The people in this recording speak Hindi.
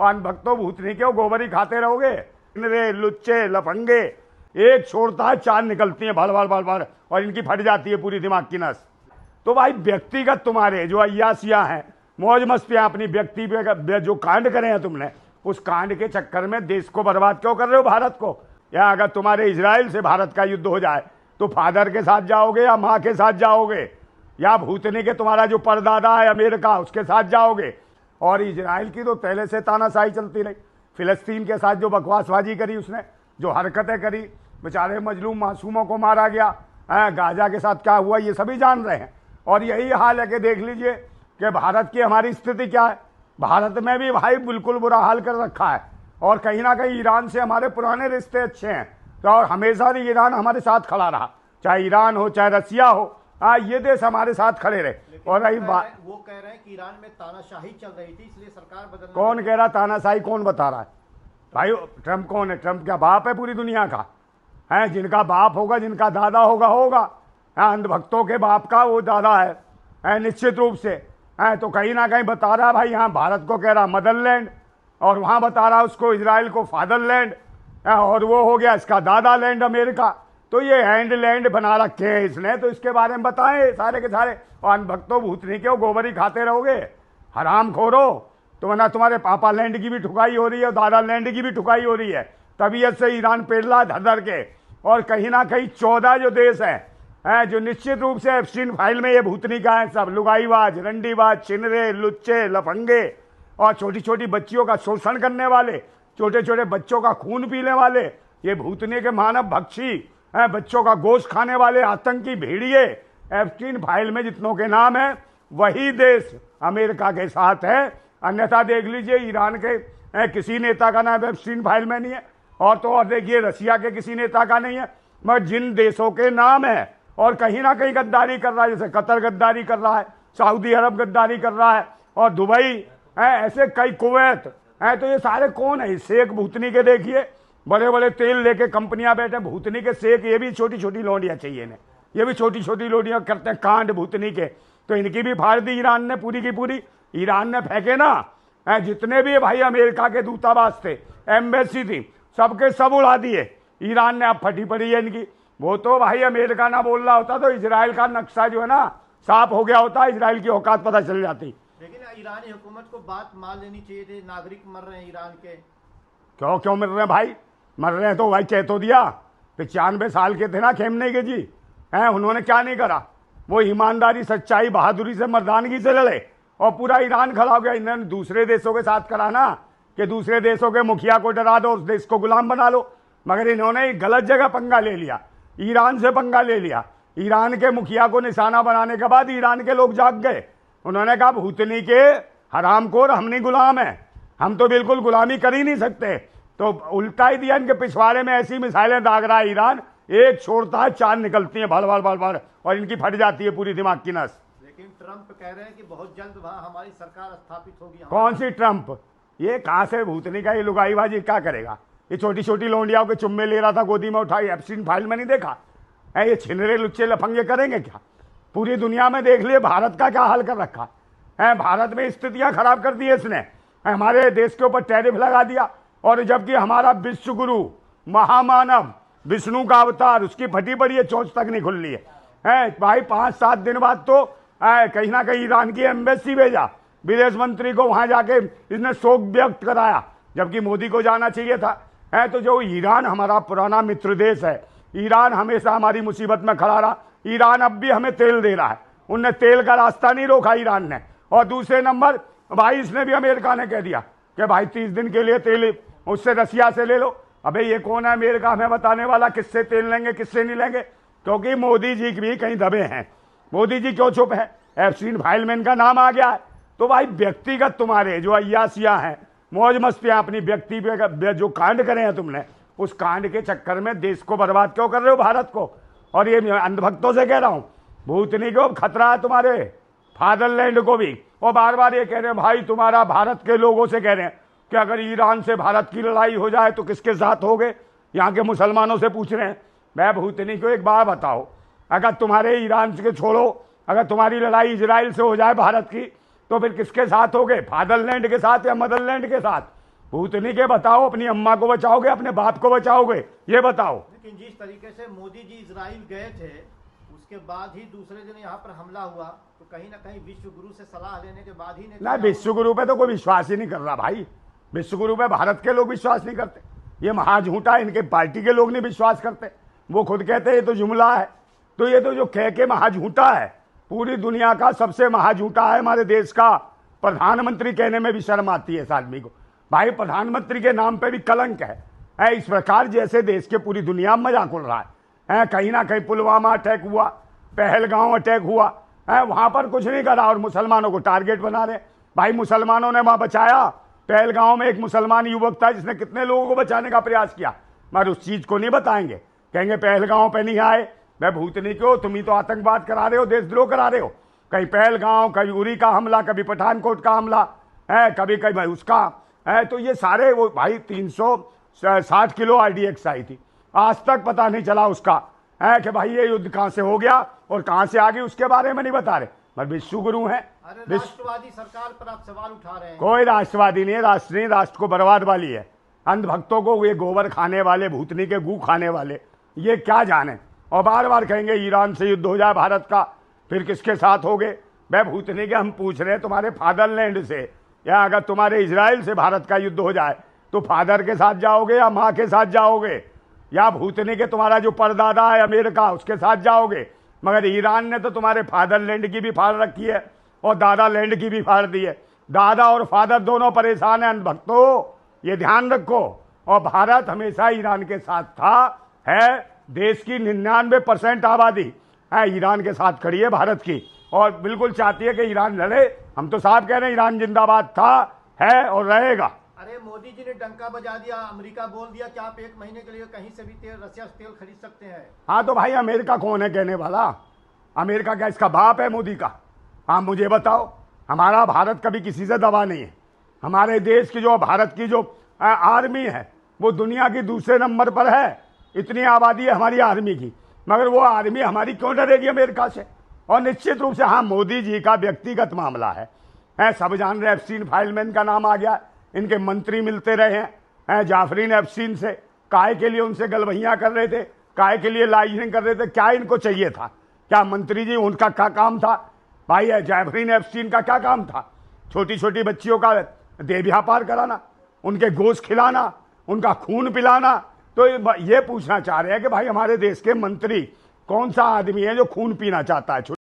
और भक्तों भूतनी के गोबर ही खाते रहोगे। रे लुच्चे लफंगे, एक छोड़ता है चार निकलती हैं भड़ भड़ भड़ भड़, और इनकी फट जाती है पूरी दिमाग की नस। तो भाई व्यक्तिगत तुम्हारे जो अय्यासियां हैं, मौज मस्तियां अपनी व्यक्ति पे जो कांड करे हैं तुमने, उस कांड के चक्कर में देश को बर्बाद क्यों कर रहे हो, भारत को? या अगर तुम्हारे इजराइल से भारत का युद्ध हो जाए तो फादर के साथ जाओगे या माँ के साथ जाओगे, या भूतनी के तुम्हारा जो परदादा है अमेरिका उसके साथ जाओगे? और इजराइल की तो पहले से तानाशाही चलती रही। फिलिस्तीन के साथ जो बकवासबाजी करी उसने, जो हरकतें करी, बेचारे मजलूम मासूमों को मारा गया, गाजा के साथ क्या हुआ ये सभी जान रहे हैं। और यही हाल है कि देख लीजिए कि भारत की हमारी स्थिति क्या है। भारत में भी भाई बिल्कुल बुरा हाल कर रखा है, और कहीं ना कहीं ईरान से हमारे पुराने रिश्ते अच्छे हैं, तो और हमेशा ही ईरान हमारे साथ खड़ा रहा, चाहे ईरान हो चाहे रसिया हो, ये देश हमारे साथ खड़े रहे। और रही बात, वो कह रहे हैं कि ईरान में तानाशाही चल रही थी इसलिए सरकार बदलना। कौन कह रहा तानाशाही? कौन बता रहा है भाई? ट्रंप कौन है? ट्रंप क्या बाप है पूरी दुनिया का? है जिनका बाप होगा, जिनका दादा होगा अंधभक्तों के बाप का वो दादा है निश्चित रूप से। तो कहीं ना कहीं बता रहा भाई, यहाँ भारत को कह रहा मदरलैंड, और वहाँ बता रहा उसको इजराइल को फादरलैंड, और वो हो गया इसका दादा लैंड अमेरिका। तो ये हैंड लैंड बना रखे हैं इसने, तो इसके बारे में बताएं सारे के सारे। और भक्तों भूतनी के गोबर ही खाते रहोगे, हराम खोरो। तो वरना तुम्हारे पापा लैंड की भी ठुकाई हो रही है, दादा लैंड की भी ठुकाई हो रही है, तबीयत से ईरान पेड़ला धर धर के। और कहीं ना कहीं 14 जो देश हैं जो निश्चित रूप से एप्स्टीन फाइल में ये भूतनी का है, सब लुगाईबाज, रंडीबाज, छिनरे, लुच्चे, लफंगे, और छोटी छोटी बच्चियों का शोषण करने वाले, छोटे छोटे बच्चों का खून पीने वाले, ये भूतनी के मानव भक्षी, बच्चों का गोश्त खाने वाले आतंकी भेड़िए। एप्स्टीन फाइल में जितनों के नाम है वही देश अमेरिका के साथ है। अन्यथा देख लीजिए ईरान के किसी नेता का नाम एप्स्टीन फाइल में नहीं है, और देखिए रसिया के किसी नेता का नहीं है। मगर जिन देशों के नाम है, और कहीं ना कहीं गद्दारी कर रहा है, जैसे कतर गद्दारी कर रहा है, सऊदी अरब गद्दारी कर रहा है, और दुबई ऐसे कई, कुवैत तो ये सारे कौन है? शेख भूतनी के देखिए, बड़े बड़े तेल लेके कंपनियां बैठे भूतनी के शेख। ये भी छोटी छोटी लोडियां चाहिए इन्हें, ये भी छोटी छोटी लोडियां करते हैं कांड भूतनी के। तो इनकी भी फाड़ दी ईरान ने पूरी की पूरी। ईरान ने फेंके ना जितने भी भाई अमेरिका के दूतावास थे, एम्बेसी थी, सबके सब उड़ा दिए ईरान ने। अब फटी पड़ी है इनकी। वो तो भाई अमेरिका ना बोल रहा होता तो इजराइल का नक्शा जो है ना साफ हो गया होता, इजराइल की औकात पता चल जाती। लेकिन ईरानी हुकूमत को बात मान लेनी चाहिए थी, नागरिक मर रहे हैं ईरान के। क्यों मर रहे हैं भाई? मर रहे हैं तो भाई कह तो दिया, 95 साल के थे ना खेमने के जी, उन्होंने क्या नहीं करा? वो ईमानदारी, सच्चाई, बहादुरी से, मर्दानगी से लड़े, और पूरा ईरान खड़ा हो गया। इन्होंने दूसरे देशों के साथ करा ना कि दूसरे देशों के मुखिया को डरा दो, उस देश को गुलाम बना लो। मगर इन्होंने गलत जगह पंगा ले लिया, ईरान से पंगा ले लिया। ईरान के मुखिया को निशाना बनाने के बाद ईरान के लोग जाग गए। उन्होंने कहा भूतनी के हरामखोर, हम नहीं गुलाम है, हम तो बिल्कुल गुलामी कर ही नहीं सकते। तो उल्टा ही दिया, इनके पिछवाड़े में ऐसी मिसाइलें दाग रहा है ईरान, एक छोड़ता है चार निकलती हैं भड़ भड़ भड़ भड़, और इनकी फट जाती है पूरी दिमाग की नस। लेकिन ट्रंप कह रहे हैं कि बहुत जल्द वहां हमारी सरकार स्थापित होगी। कौन सी ट्रंप? ये कहां से भूतनी का? ये लुगाईबाजी क्या करेगा? ये छोटी छोटी लोंडियाओं के चुम्मे ले रहा था, गोदी में उठाई, एप्स्टीन फाइल में नहीं देखा है? ये छिनरे लुच्चे लफंगे करेंगे क्या? पूरी दुनिया में देख लिए भारत का क्या हाल कर रखा है। भारत में स्थितियां खराब कर दी है इसने, हमारे देश के ऊपर टैरिफ लगा दिया। और जबकि हमारा विश्व गुरु, महामानव, विष्णु का अवतार, उसकी फटी पड़ी है, चोंच तक नहीं खुल रही है भाई। 5-7 दिन बाद तो कहीं ना कहीं ईरान की एम्बेसी भेजा, विदेश मंत्री को वहां जाके इसने शोक व्यक्त कराया, जबकि मोदी को जाना चाहिए था। तो जो ईरान हमारा पुराना मित्र देश है, ईरान हमेशा हमारी मुसीबत में खड़ा रहा। ईरान अब भी हमें तेल दे रहा है, उनने तेल का रास्ता नहीं रोका ईरान ने। और दूसरे नंबर भाई इसने भी, अमेरिका ने कह दिया कि भाई 30 दिन के लिए तेल उससे रसिया से ले लो। अबे ये कौन है अमेरिका हमें बताने वाला किससे तेल लेंगे किससे नहीं लेंगे? क्योंकि मोदी जी भी कहीं दबे हैं। मोदी जी क्यों चुप है? एप्स्टीन फाइल में इनका नाम आ गया है। तो भाई व्यक्तिगत तुम्हारे जो अय्यासियां हैं, मौज मस्तियां अपनी व्यक्ति पे जो कांड करे हैं तुमने, उस कांड के चक्कर में देश को बर्बाद क्यों कर रहे हो, भारत को? और ये अंधभक्तों से कह रहा हूं, भूतनी को खतरा है तुम्हारे फादरलैंड को भी। और बार बार ये कह रहे हैं भाई, तुम्हारा भारत के लोगों से कह रहे हैं कि अगर ईरान से भारत की लड़ाई हो जाए तो किसके साथ होगे? यहाँ के मुसलमानों से पूछ रहे हैं। मैं भूतनी को एक बात बताओ, अगर तुम्हारे ईरान से छोड़ो, अगर तुम्हारी लड़ाई इजराइल से हो जाए भारत की, तो फिर किसके साथ होगे? फादरलैंड के साथ या मदरलैंड के साथ? भूतनी के बताओ, अपनी अम्मा को बचाओगे, अपने बाप को बचाओगे, ये बताओ। लेकिन जिस तरीके से मोदी जी इजराइल गए थे, उसके बाद ही दूसरे दिन यहाँ पर हमला हुआ, तो कहीं ना कहीं विश्व गुरु से सलाह लेने के बाद ही ना, विश्व गुरु पे तो कोई विश्वास ही नहीं कर रहा भाई। विश्व गुरु पे भारत के लोग विश्वास नहीं करते, ये महाझूठा है, इनके पार्टी के लोग नहीं विश्वास करते। वो खुद कहते हैं ये तो जुमला है, तो ये तो जो कह के महाझूठा है, पूरी दुनिया का सबसे महाझूठा है हमारे देश का प्रधानमंत्री। कहने में भी शर्म आती है इस आदमी को। भाई प्रधानमंत्री के नाम पे भी कलंक है। इस प्रकार जैसे देश के पूरी दुनिया में मजाक उड़ रहा है। कहीं ना कहीं पुलवामा अटैक हुआ, पहलगांव अटैक हुआ, वहां पर कुछ नहीं करा और मुसलमानों को टारगेट बना रहे। भाई मुसलमानों ने वहां बचाया, पहलगांव में एक मुसलमान युवक था जिसने कितने लोगों को बचाने का प्रयास किया, मगर उस चीज को नहीं बताएंगे। कहेंगे पहलगांव पे नहीं आए। मैं भूतनी क्यों, तुम ही तो आतंकवाद करा रहे हो, देशद्रोह करा रहे हो। कहीं पहलगांव, कभी उरी का हमला, कभी पठानकोट का हमला है, कभी कभी उसका है। तो ये सारे वो भाई 360 किलो RDX आई थी, आज तक पता नहीं चला उसका है कि भाई ये युद्ध कहां से हो गया और कहां से आ गई, उसके बारे में नहीं बता रहे। पर विश्व गुरु है। राष्ट्रवादी सरकार पर आप सवाल उठा रहे हैं। कोई राष्ट्रवादी नहीं है, राष्ट्र नहीं, राष्ट्र को बर्बाद वाली है। अंधभक्तों को ये गोबर खाने वाले, भूतनी के गू खाने वाले, ये क्या जाने। और बार बार कहेंगे ईरान से युद्ध हो जाए भारत का, फिर किसके साथ होगे। मैं भूतनी के हम पूछ रहे हैं तुम्हारे फादरलैंड से, या अगर तुम्हारे इजराइल से भारत का युद्ध हो जाए तो फादर के साथ जाओगे या माँ के साथ जाओगे, या भूतनी के तुम्हारा जो परदादा है अमेरिका उसके साथ जाओगे। मगर ईरान ने तो तुम्हारे फादरलैंड की भी फाड़ रखी है और दादा लैंड की भी फाड़ दी है। दादा और फादर दोनों परेशान हैं अंधभक्तों, ये ध्यान रखो। और भारत हमेशा ईरान के साथ था, है। देश की 99% आबादी है ईरान के साथ खड़ी है भारत की, और बिल्कुल चाहती है कि ईरान लड़े। हम तो साफ कह रहे हैं ईरान जिंदाबाद था, है और रहेगा। अरे मोदी जी ने डंका बजा दिया, अमेरिका बोल दिया कि आप 1 महीने के लिए कहीं से भी रशिया से तेल खरीद सकते हैं। हाँ तो भाई अमेरिका कौन है कहने वाला? अमेरिका क्या इसका बाप है मोदी का? हाँ मुझे बताओ। हमारा भारत कभी किसी से दबा नहीं है। हमारे देश की जो, भारत की जो आर्मी है वो दुनिया की दूसरे नंबर पर है। इतनी आबादी है हमारी आर्मी की, मगर वो आर्मी हमारी क्यों डरेगी अमेरिका से? और निश्चित रूप से हाँ मोदी जी का व्यक्तिगत मामला है। सब जान रहे एप्स्टीन फाइलमैन का नाम आ गया, इनके मंत्री मिलते रहे हैं जाफरीन एप्स्टीन से। काय के लिए उनसे गलवहियां कर रहे थे, काय के लिए लाइजनिंग कर रहे थे? क्या इनको चाहिए था? क्या मंत्री जी उनका क्या काम था? भाई जाफरीन एप्स्टीन का क्या काम था? छोटी छोटी बच्चियों का देह व्यापार कराना, उनके गोश्त खिलाना, उनका खून पिलाना। तो ये पूछना चाह रहे हैं कि भाई हमारे देश के मंत्री कौन सा आदमी है जो खून पीना चाहता है?